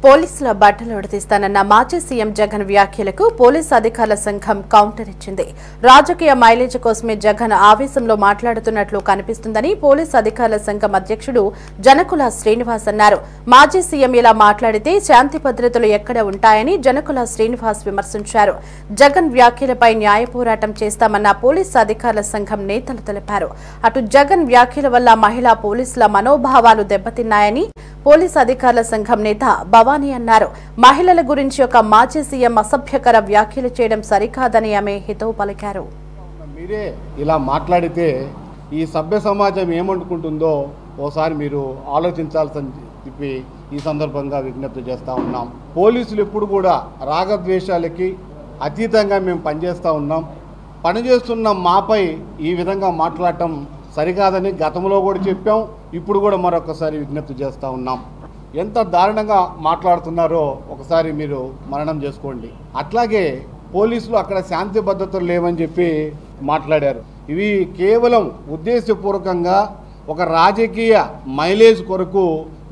పోలీసుల బట్టలు ఉడతీస్తానన్న మాజీ సీఎం జగన్ వ్యాఖ్యలకు పోలీసు అధికారుల సంఘం కౌంటర్ ఇచ్చింది. రాజకీయ మైలేజ్ కోసమే జగన్ ఆవేశంలో మాట్లాడుతున్నట్లు కనిపిస్తుందని పోలీసు అధికారుల సంఘం అధ్యక్షుడు జనకుల శ్రీనివాస్ అన్నారు. మాజీ సీఎం ఇలా మాట్లాడితే శాంతి భద్రతలు ఎక్కడ ఉంటాయని జనకుల శ్రీనివాస్ విమర్శించారు. జగన్ వ్యాఖ్యలపై న్యాయ పోరాటం చేస్తామన్న పోలీసు అధికారుల సంఘం నేతలు తెలిపారు. అటు జగన్ వ్యాఖ్యల వల్ల మహిళా పోలీసుల మనోభావాలు దెబ్బతిన్నాయని పోలీసు అధికారుల సంఘం నేత భవానీ అన్నారు. మహిళల గురించి ఒక మాజీ సీఎం అసభ్యకర వ్యాఖ్యలు చేయడం సరికాదని ఆమె హితవు పలికారు. మీరే ఇలా మాట్లాడితే ఈ సభ్య సమాజం ఏమనుకుంటుందో ఓసారి మీరు ఆలోచించాల్సిన చెప్పి ఈ సందర్భంగా విజ్ఞప్తి చేస్తూ ఉన్నాం. పోలీసులు ఎప్పుడు కూడా రాగద్వేషాలకి అతీతంగా మేము పనిచేస్తూ ఉన్నాం. పనిచేస్తున్న మాపై ఈ విధంగా మాట్లాడటం సరికాదని గతంలో కూడా చెప్పాం. ఇప్పుడు కూడా మరొకసారి విజ్ఞప్తి చేస్తూ ఉన్నాం. ఎంత దారుణంగా మాట్లాడుతున్నారో ఒకసారి మీరు మననం చేసుకోండి. అట్లాగే పోలీసులు అక్కడ శాంతి భద్రతలు లేవని చెప్పి మాట్లాడారు. ఇవి కేవలం ఉద్దేశపూర్వకంగా ఒక రాజకీయ మైలేజ్ కొరకు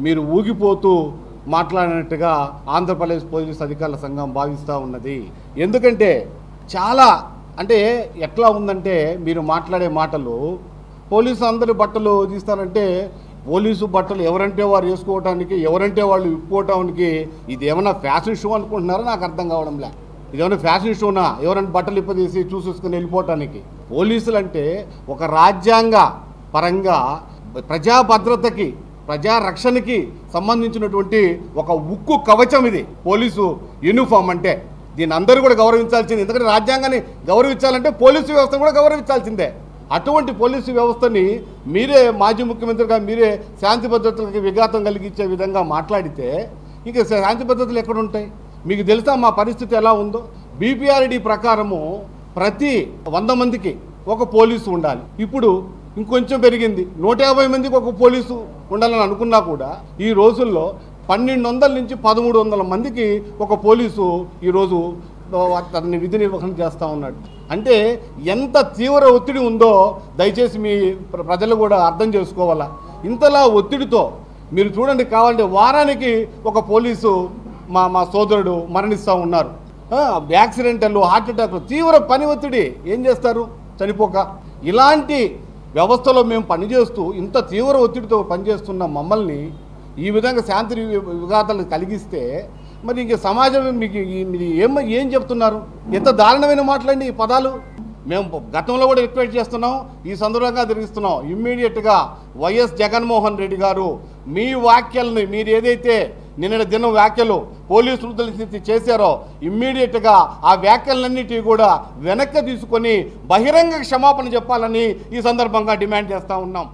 మీరు ఊగిపోతూ మాట్లాడినట్టుగా ఆంధ్రప్రదేశ్ పోలీసు అధికారుల సంఘం భావిస్తూ ఉన్నది. ఎందుకంటే చాలా ఎట్లా ఉందంటే మీరు మాట్లాడే మాటలు పోలీసు అందరి బట్టలు తీస్తారంటే పోలీసు బట్టలు ఎవరంటే వారు వేసుకోవటానికి ఎవరంటే వాళ్ళు విప్పుకోవటానికి ఇది ఏమైనా ఫ్యాషన్ షో అనుకుంటున్నారో నాకు అర్థం కావడంలే. ఇదేమైనా ఫ్యాషన్ షోనా ఎవరైనా బట్టలు ఇప్పదీసి చూసుకొని వెళ్ళిపోవటానికి? పోలీసులు అంటే ఒక రాజ్యాంగ పరంగా ప్రజా భద్రతకి ప్రజారక్షణకి సంబంధించినటువంటి ఒక ఉక్కు కవచం ఇది పోలీసు యూనిఫామ్ అంటే. దీన్ని అందరూ కూడా గౌరవించాల్సింది. ఎందుకంటే రాజ్యాంగాన్ని గౌరవించాలంటే పోలీసు వ్యవస్థను కూడా గౌరవించాల్సిందే. అటువంటి పోలీసు వ్యవస్థని మీరే మాజీ ముఖ్యమంత్రిగా మీరే శాంతి భద్రతలకు విఘాతం కలిగించే విధంగా మాట్లాడితే ఇంకా శాంతి భద్రతలు ఎక్కడ ఉంటాయి? మీకు తెలుసా మా పరిస్థితి ఎలా ఉందో? బీపీఆర్డీ ప్రకారము ప్రతి 100 మందికి ఒక పోలీసు ఉండాలి. ఇప్పుడు ఇంకొంచెం పెరిగింది, 150 మందికి ఒక పోలీసు ఉండాలని అనుకున్నా కూడా ఈ రోజుల్లో 1200 నుంచి 1300 మందికి ఒక పోలీసు ఈరోజు అతన్ని విధి నిర్వహణ చేస్తూ ఉన్నాడు. అంటే ఎంత తీవ్ర ఒత్తిడి ఉందో దయచేసి మీ ప్రజలు కూడా అర్థం చేసుకోవాలా. ఇంతలా ఒత్తిడితో మీరు చూడండి, కావాలంటే వారానికి ఒక పోలీసు మా సోదరుడు మరణిస్తూ ఉన్నారు. యాక్సిడెంటల్, హార్ట్ అటాక్లు, తీవ్ర పని ఒత్తిడి. ఏం చేస్తారు? చనిపోక. ఇలాంటి వ్యవస్థలో మేము పనిచేస్తూ ఇంత తీవ్ర ఒత్తిడితో పనిచేస్తున్న మమ్మల్ని ఈ విధంగా శాంతి విఘాతాలు కలిగిస్తే మరి ఇంక సమాజం మీకు ఏం చెప్తున్నారు? ఎంత దారుణమైన మాట్లాడి ఈ పదాలు. మేము గతంలో కూడా రిక్వెస్ట్ చేస్తున్నాం, ఈ సందర్భంగా తిరిగిస్తున్నాం. ఇమ్మీడియట్గా వైఎస్ జగన్మోహన్ రెడ్డి గారు మీ వ్యాఖ్యలని మీరు ఏదైతే నిన్న దినం వ్యాఖ్యలు పోలీసు వృద్ధులు చేశారో ఇమ్మీడియట్గా ఆ వ్యాఖ్యలన్నిటి కూడా వెనక్కి తీసుకొని బహిరంగ క్షమాపణ చెప్పాలని ఈ సందర్భంగా డిమాండ్ చేస్తూ ఉన్నాం.